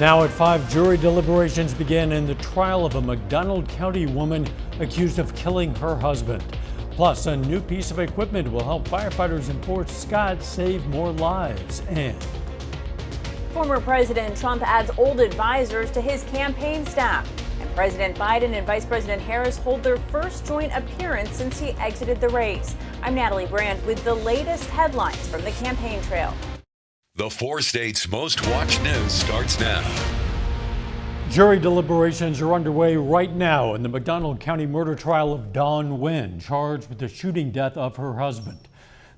Now at 5, jury deliberations begin in the trial of a McDonald County woman accused of killing her husband. Plus, a new piece of equipment will help firefighters in Fort Scott save more lives. And former President Trump adds old advisors to his campaign staff. And President Biden and Vice President Harris hold their first joint appearance since he exited the race. I'm Natalie Brandt with the latest headlines from the campaign trail. The 4 states' most watched news starts now. Jury deliberations are underway right now in the McDonald County murder trial of Dawn Wynn, charged with the shooting death of her husband.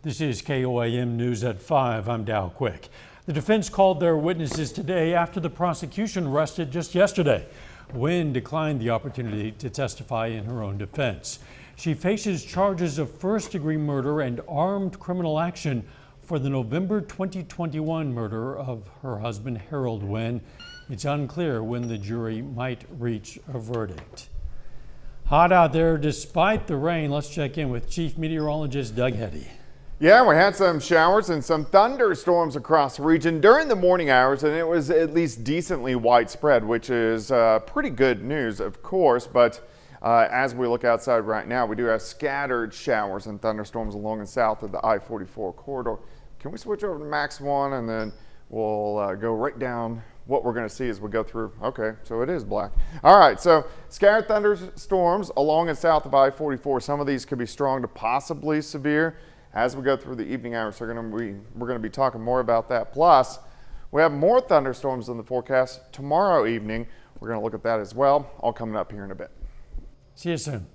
This is KOAM News at 5. I'm Dow Quick. The defense called their witnesses today after the prosecution rested just yesterday. Wynn declined the opportunity to testify in her own defense. She faces charges of first-degree murder and armed criminal action for the November 2021 murder of her husband, Harold Wynn. It's unclear when the jury might reach a verdict. Hot out there despite the rain. Let's check in with Chief Meteorologist Doug Heddy. Yeah, we had some showers and some thunderstorms across the region during the morning hours, and it was at least decently widespread, which is pretty good news, of course. But as we look outside right now, we do have scattered showers and thunderstorms along and south of the I-44 corridor. Can we switch over to Max 1 and then we'll go right down what we're going to see as we go through. Okay, so it is black. All right, so scattered thunderstorms along and south of I-44. Some of these could be strong to possibly severe. As we go through the evening hours, we're going to be talking more about that. Plus, we have more thunderstorms in the forecast tomorrow evening. We're going to look at that as well, all coming up here in a bit. See you soon.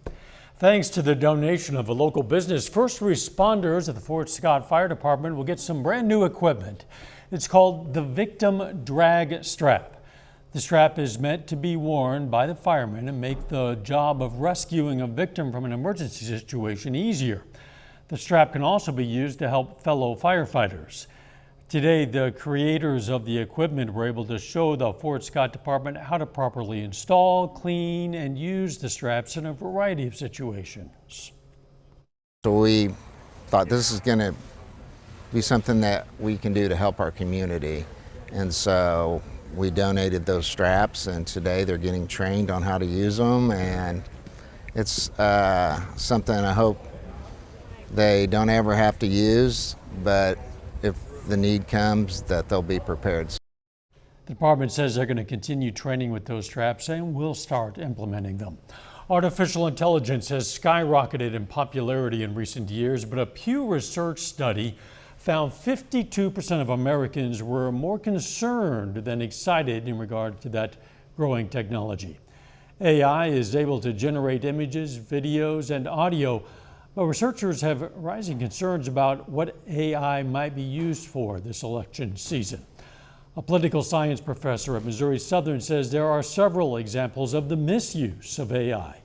Thanks to the donation of a local business, first responders at the Fort Scott Fire Department will get some brand new equipment. It's called the Victim Drag Strap. The strap is meant to be worn by the firemen and make the job of rescuing a victim from an emergency situation easier. The strap can also be used to help fellow firefighters. Today, the creators of the equipment were able to show the Fort Scott Department how to properly install, clean, and use the straps in a variety of situations. So we thought this is going to be something that we can do to help our community. And so we donated those straps, and today they're getting trained on how to use them. And it's something I hope they don't ever have to use, but if the need comes, that they'll be prepared. The department says they're going to continue training with those straps and will start implementing them. Artificial intelligence has skyrocketed in popularity in recent years, but a Pew Research study found 52% of Americans were more concerned than excited in regard to that growing technology. AI is able to generate images, videos, and audio, but researchers have rising concerns about what AI might be used for this election season. A political science professor at Missouri Southern says there are several examples of the misuse of AI.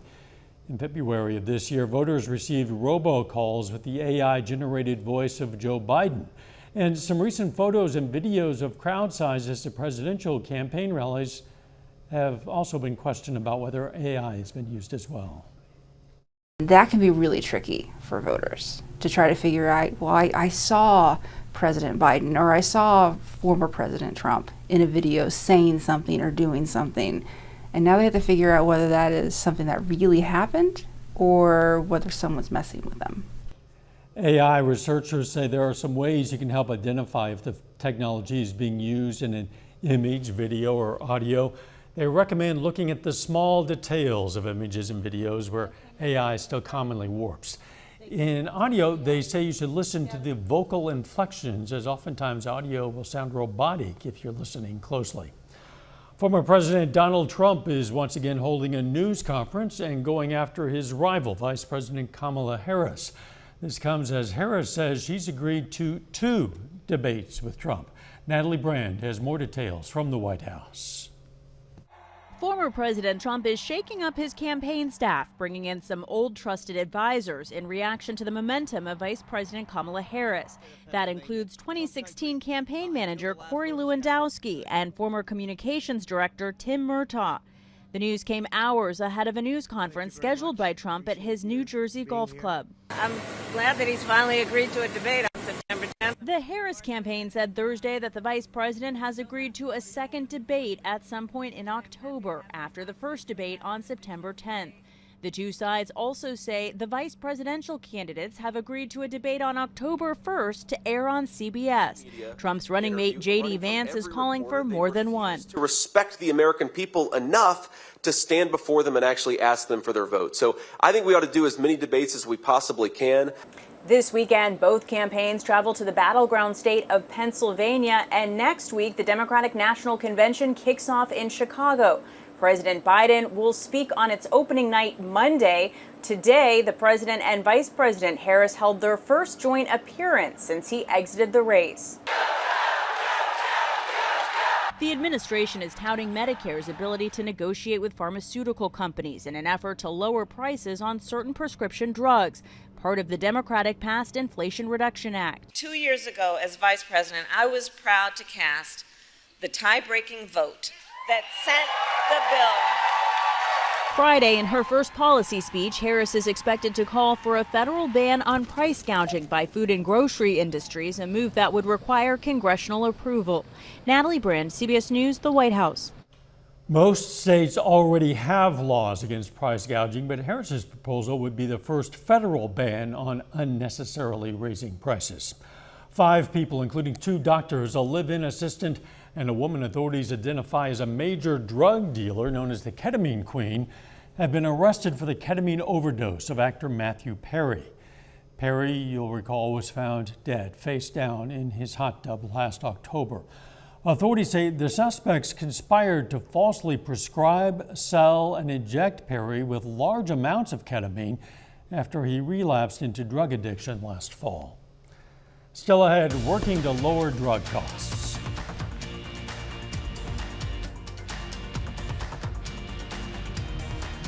In February of this year, voters received robocalls with the AI-generated voice of Joe Biden. And some recent photos and videos of crowd sizes at presidential campaign rallies have also been questioned about whether AI has been used as well. That can be really tricky for voters to try to figure out, well, I saw President Biden or I saw former President Trump in a video saying something or doing something. And now they have to figure out whether that is something that really happened or whether someone's messing with them. AI researchers say there are some ways you can help identify if the technology is being used in an image, video, or audio. They recommend looking at the small details of images and videos where AI still commonly warps. In audio, they say you should listen to the vocal inflections, as oftentimes audio will sound robotic if you're listening closely. Former President Donald Trump is once again holding a news conference and going after his rival, Vice President Kamala Harris. This comes as Harris says she's agreed to 2 debates with Trump. Natalie Brand has more details from the White House. Former President Trump is shaking up his campaign staff, bringing in some old trusted advisors in reaction to the momentum of Vice President Kamala Harris. That includes 2016 campaign manager Corey Lewandowski and former communications director Tim Murtaugh. The news came hours ahead of a news conference scheduled by Trump at his New Jersey golf club. I'm glad that he's finally agreed to a debate on September 10th. The Harris campaign said Thursday that the vice president has agreed to a second debate at some point in October after the first debate on September 10th. The two sides also say the vice presidential candidates have agreed to a debate on October 1st to air on CBS. Trump's running mate J.D. Vance is calling for more than one. To respect the American people enough to stand before them and actually ask them for their vote. So I think we ought to do as many debates as we possibly can. This weekend, both campaigns travel to the battleground state of Pennsylvania, and next week, the Democratic National Convention kicks off in Chicago. President Biden will speak on its opening night Monday. Today, the president and Vice President Harris held their first joint appearance since he exited the race. The administration is touting Medicare's ability to negotiate with pharmaceutical companies in an effort to lower prices on certain prescription drugs, part of the Democratic-passed Inflation Reduction Act. 2 years ago, as vice president, I was proud to cast the tie-breaking vote that sent the bill. Friday, in her first policy speech, Harris is expected to call for a federal ban on price gouging by food and grocery industries, a move that would require congressional approval. Natalie Brand, CBS News, the White House. Most states already have laws against price gouging, but Harris's proposal would be the first federal ban on unnecessarily raising prices. 5 people, including 2 doctors, a live-in assistant, and a woman authorities identify as a major drug dealer known as the Ketamine Queen, have been arrested for the ketamine overdose of actor Matthew Perry. Perry, you'll recall, was found dead, face down in his hot tub last October. Authorities say the suspects conspired to falsely prescribe, sell, and inject Perry with large amounts of ketamine after he relapsed into drug addiction last fall. Still ahead, working to lower drug costs.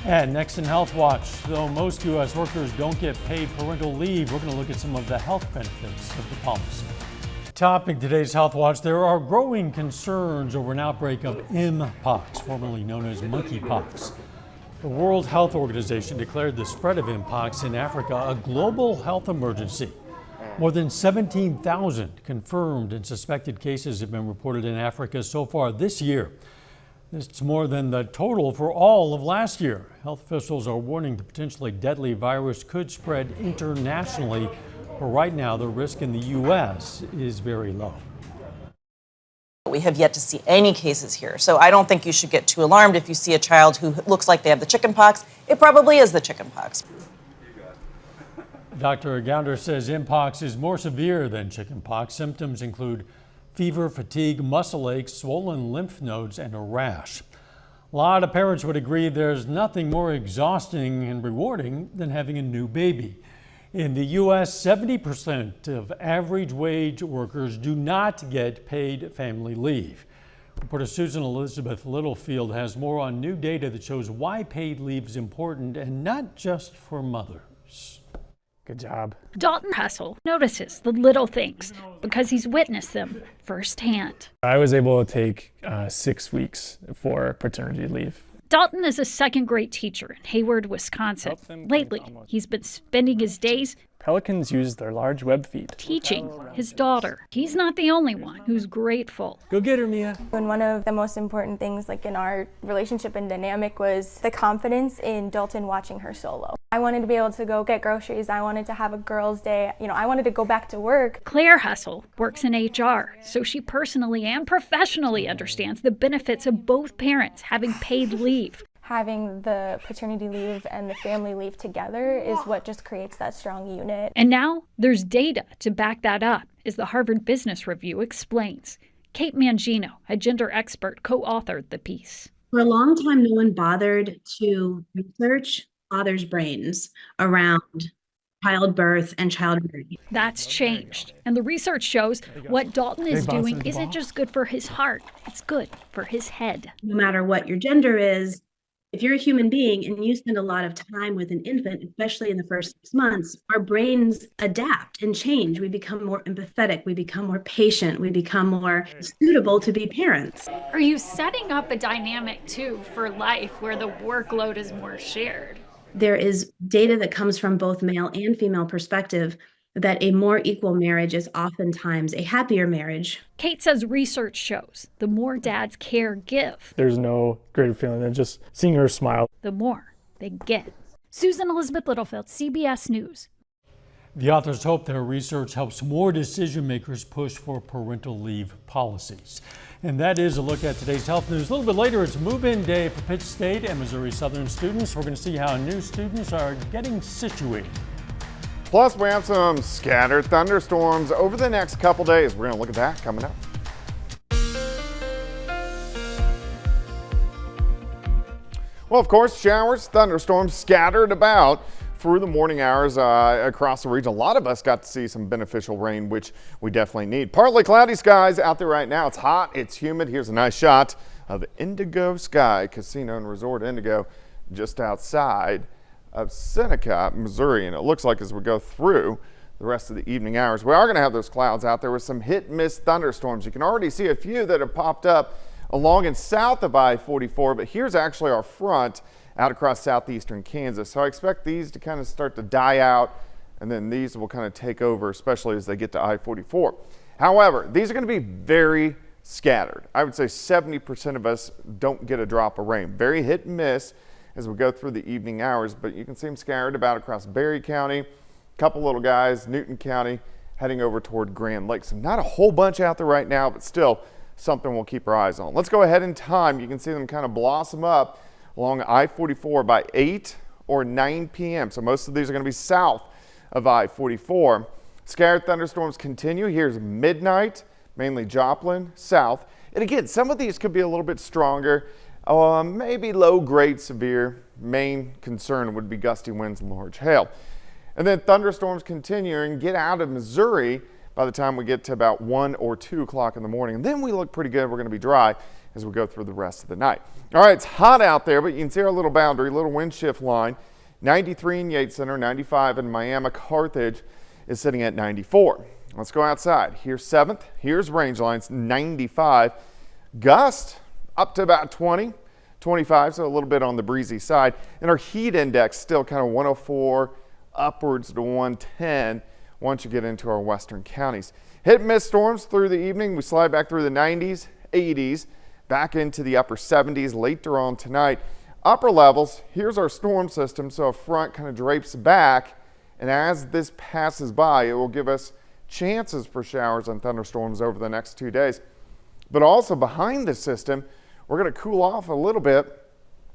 And next in Health Watch, though most U.S. workers don't get paid parental leave, we're going to look at some of the health benefits of the policy. Topping today's Health Watch, there are growing concerns over an outbreak of Mpox, formerly known as monkeypox. The World Health Organization declared the spread of Mpox in Africa a global health emergency. More than 17,000 confirmed and suspected cases have been reported in Africa so far this year. It's more than the total for all of last year. Health officials are warning the potentially deadly virus could spread internationally, but right now the risk in the U.S. is very low. We have yet to see any cases here, so I don't think you should get too alarmed if you see a child who looks like they have the chickenpox. It probably is the chickenpox. Dr. Gounder says Mpox is more severe than chickenpox. Symptoms include fever, fatigue, muscle aches, swollen lymph nodes, and a rash. A lot of parents would agree there's nothing more exhausting and rewarding than having a new baby. In the U.S., 70% of average wage workers do not get paid family leave. Reporter Susan Elizabeth Littlefield has more on new data that shows why paid leave is important and not just for mothers. Good job. Dalton Hustle notices the little things because he's witnessed them firsthand. I was able to take 6 weeks for paternity leave. Dalton is a second-grade teacher in Hayward, Wisconsin. Lately, he's been spending his days Pelicans use their large web feet teaching his daughter. He's not the only one who's grateful. Go get her, Mia. And one of the most important things in our relationship and dynamic was the confidence in Dalton watching her solo. I wanted to be able to go get groceries. I wanted to have a girls' day. I wanted to go back to work. Claire Hustle works in HR, so she personally and professionally understands the benefits of both parents having paid leave. Having the paternity leave and the family leave together is what just creates that strong unit. And now there's data to back that up, as the Harvard Business Review explains. Kate Mangino, a gender expert, co-authored the piece. For a long time, no one bothered to research fathers' brains around childbirth and childbearing. That's changed. And the research shows what Dalton is doing isn't just good for his heart, it's good for his head. No matter what your gender is, if you're a human being and you spend a lot of time with an infant, especially in the first 6 months, our brains adapt and change. We become more empathetic, we become more patient, we become more suitable to be parents. Are you setting up a dynamic too for life where the workload is more shared? There is data that comes from both male and female perspective that a more equal marriage is oftentimes a happier marriage. Kate says research shows the more dads care give, There's no greater feeling than just seeing her smile. the more they get. Susan Elizabeth Littlefield, CBS News. The authors hope their research helps more decision makers push for parental leave policies. And that is a look at today's health news. A little bit later, it's move-in day for Pitt State and Missouri Southern students. We're going to see how new students are getting situated. Plus, we have some scattered thunderstorms over the next couple days. We're going to look at that coming up. Well, of course, showers, thunderstorms scattered about through the morning hours across the region. A lot of us got to see some beneficial rain, which we definitely need. Partly cloudy skies out there right now. It's hot, it's humid. Here's a nice shot of Indigo Sky Casino and Resort Indigo just outside of Seneca, Missouri. And it looks like as we go through the rest of the evening hours, we are going to have those clouds out there with some hit-miss thunderstorms. You can already see a few that have popped up along and south of I-44, but here's actually our front out across southeastern Kansas. So I expect these to kind of start to die out, and then these will kind of take over, especially as they get to I-44. However, these are going to be very scattered. I would say 70% of us don't get a drop of rain. Very hit and miss as we go through the evening hours, but you can see them scattered about across Berry County, a couple little guys, Newton County, heading over toward Grand Lake. So not a whole bunch out there right now, but still something we'll keep our eyes on. Let's go ahead in time. You can see them kind of blossom up along I-44 by 8 or 9 p.m. So most of these are going to be south of I-44. Scattered thunderstorms continue. Here's midnight, mainly Joplin, south. And again, some of these could be a little bit stronger, maybe low-grade severe. Main concern would be gusty winds and large hail. And then thunderstorms continue and get out of Missouri by the time we get to about 1 or 2 o'clock in the morning. And then we look pretty good. We're going to be dry as we go through the rest of the night. All right, it's hot out there, but you can see our little boundary, little wind shift line. 93 in Yates Center, 95 in Miami. Carthage is sitting at 94. Let's go outside. Here's 7th. Here's range lines, 95. Gust up to about 20, 25, so a little bit on the breezy side. And our heat index still kind of 104 upwards to 110 once you get into our western counties. Hit and miss storms through the evening. We slide back through the 90s, 80s, back into the upper 70s later on tonight. Upper levels, here's our storm system. So a front kind of drapes back, and as this passes by, it will give us chances for showers and thunderstorms over the next 2 days. But also behind the system, we're going to cool off a little bit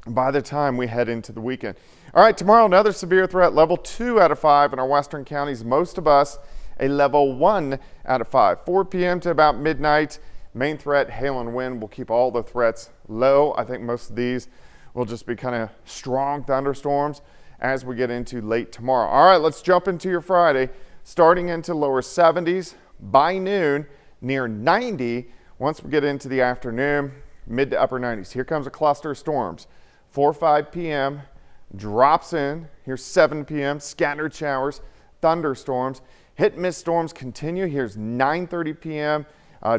by the time we head into the weekend. All right, tomorrow, another severe threat, level 2 out of 5 in our western counties. Most of us a level 1 out of 5. 4 p.m. to about midnight. Main threat, hail and wind, will keep all the threats low. I think most of these will just be kind of strong thunderstorms as we get into late tomorrow. All right, let's jump into your Friday. Starting into lower 70s by noon, near 90 once we get into the afternoon, mid to upper 90s. Here comes a cluster of storms. 4 or 5 p.m. drops in. Here's 7 p.m. scattered showers, thunderstorms. Hit and miss storms continue. Here's 9:30 p.m.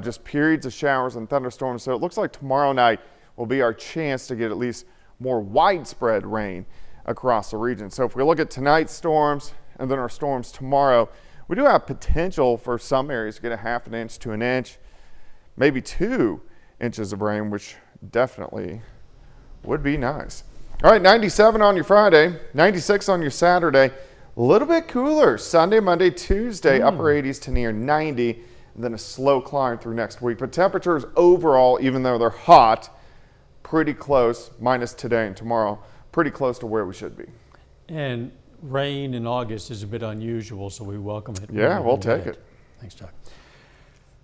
Just periods of showers and thunderstorms. So it looks like tomorrow night will be our chance to get at least more widespread rain across the region. So if we look at tonight's storms and then our storms tomorrow, we do have potential for some areas to get a half an inch to an inch, maybe 2 inches of rain, which definitely would be nice. All right, 97 on your Friday, 96 on your Saturday. A little bit cooler Sunday, Monday, Tuesday, upper 80s to near 90, and then a slow climb through next week. But temperatures overall, even though they're hot, pretty close, minus today and tomorrow, pretty close to where we should be. And rain in August is a bit unusual, so we welcome it. Yeah, we'll take it. Thanks, Doug.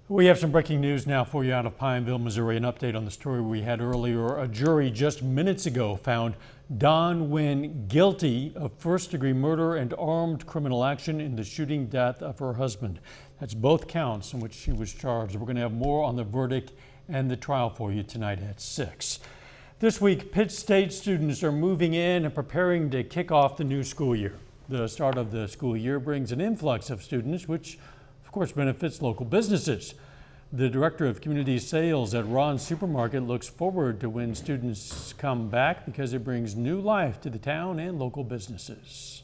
We have some breaking news now for you out of Pineville, Missouri. An update on the story we had earlier. A jury just minutes ago found Dawn Nguyen guilty of first-degree murder and armed criminal action in the shooting death of her husband. That's both counts in which she was charged. We're going to have more on the verdict and the trial for you tonight at 6. This week, Pitt State students are moving in and preparing to kick off the new school year. The start of the school year brings an influx of students, which of course benefits local businesses. The director of community sales at Ron's Supermarket looks forward to when students come back because it brings new life to the town and local businesses.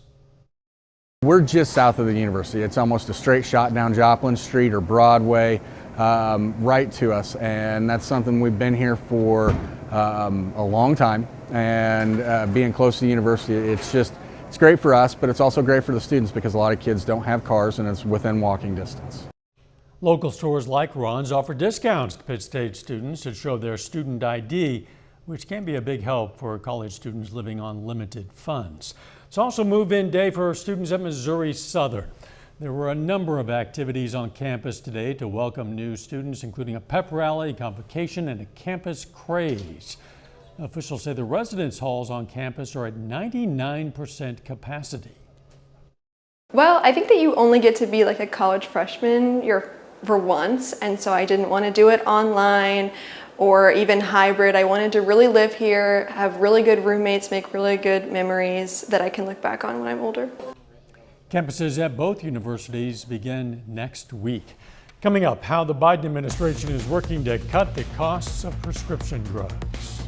We're just south of the university. It's almost a straight shot down Joplin Street or Broadway, right to us. And that's something we've been here for a long time. And being close to the university, it's great for us, but it's also great for the students because a lot of kids don't have cars and it's within walking distance. Local stores like Ron's offer discounts to Pitt State students to show their student ID, which can be a big help for college students living on limited funds. It's also move-in day for students at Missouri Southern. There were a number of activities on campus today to welcome new students, including a pep rally, convocation, and a campus craze. Officials say the residence halls on campus are at 99% capacity. Well, I think that you only get to be like a college freshman for once, and so I didn't want to do it online or even hybrid. I wanted to really live here, have really good roommates, make really good memories that I can look back on when I'm older. Campuses at both universities begin next week. Coming up, how the Biden administration is working to cut the costs of prescription drugs.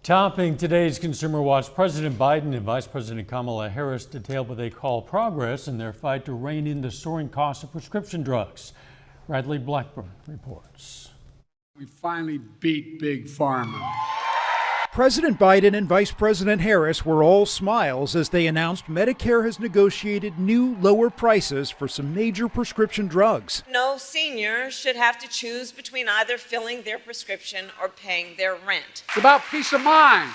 Topping today's Consumer Watch, President Biden and Vice President Kamala Harris detailed what they call progress in their fight to rein in the soaring cost of prescription drugs. Bradley Blackburn reports. We finally beat Big Pharma. President Biden and Vice President Harris were all smiles as they announced Medicare has negotiated new lower prices for some major prescription drugs. No senior should have to choose between either filling their prescription or paying their rent. It's about peace of mind.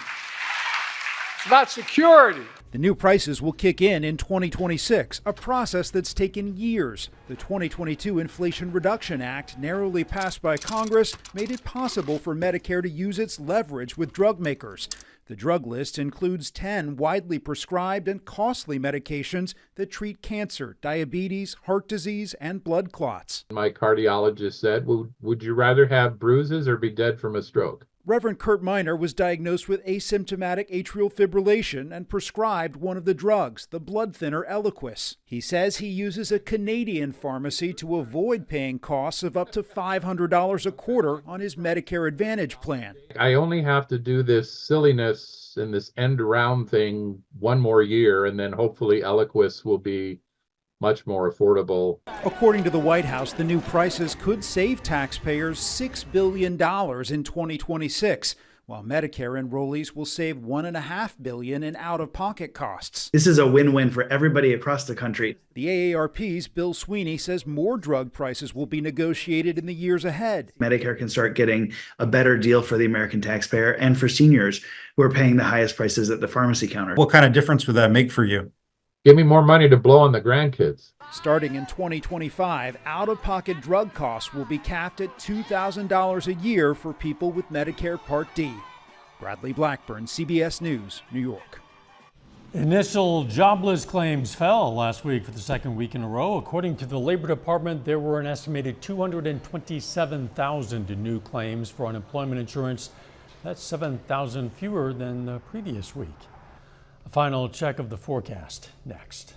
It's about security. The new prices will kick in 2026, a process that's taken years. The 2022 Inflation Reduction Act, narrowly passed by Congress, made it possible for Medicare to use its leverage with drug makers. The drug list includes 10 widely prescribed and costly medications that treat cancer, diabetes, heart disease, and blood clots. My cardiologist said, would you rather have bruises or be dead from a stroke? Reverend Kurt Miner was diagnosed with asymptomatic atrial fibrillation and prescribed one of the drugs, the blood thinner Eliquis. He says he uses a Canadian pharmacy to avoid paying costs of up to $500 a quarter on his Medicare Advantage plan. I only have to do this silliness and this end around thing one more year, and then hopefully Eliquis will be much more affordable. According to the White House, the new prices could save taxpayers $6 billion in 2026, while Medicare enrollees will save $1.5 billion in out-of-pocket costs. This is a win-win for everybody across the country. The AARP's Bill Sweeney says more drug prices will be negotiated in the years ahead. Medicare can start getting a better deal for the American taxpayer and for seniors who are paying the highest prices at the pharmacy counter. What kind of difference would that make for you? Give me more money to blow on the grandkids. Starting in 2025, out-of-pocket drug costs will be capped at $2,000 a year for people with Medicare Part D. Bradley Blackburn, CBS News, New York. Initial jobless claims fell last week for the second week in a row. According to the Labor Department, there were an estimated 227,000 new claims for unemployment insurance. That's 7,000 fewer than the previous week. A final check of the forecast next.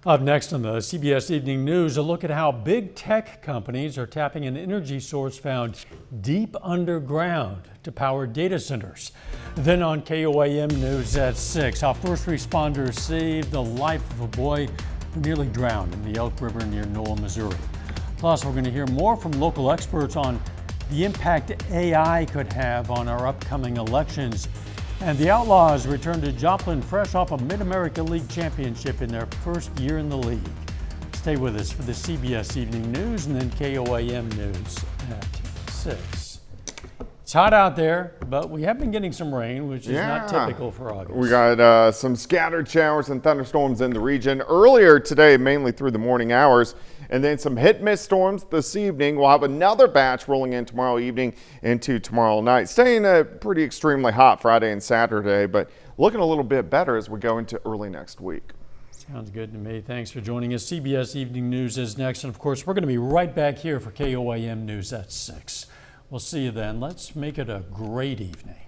Up next on the CBS Evening News, a look at how big tech companies are tapping an energy source found deep underground to power data centers. Then on KOAM News at 6, how first responders saved the life of a boy who nearly drowned in the Elk River near Knoll, Missouri. Plus, we're going to hear more from local experts on the impact AI could have on our upcoming elections. And the Outlaws return to Joplin fresh off a Mid-America League championship in their first year in the league. Stay with us for the CBS Evening News and then KOAM News at 6. It's hot out there, but we have been getting some rain, which is not typical for August. We got some scattered showers and thunderstorms in the region earlier today, mainly through the morning hours. And then some hit-miss storms this evening. We'll have another batch rolling in tomorrow evening into tomorrow night. Staying pretty extremely hot Friday and Saturday, but looking a little bit better as we go into early next week. Sounds good to me. Thanks for joining us. CBS Evening News is next. And of course, we're going to be right back here for KOAM News at 6. We'll see you then. Let's make it a great evening.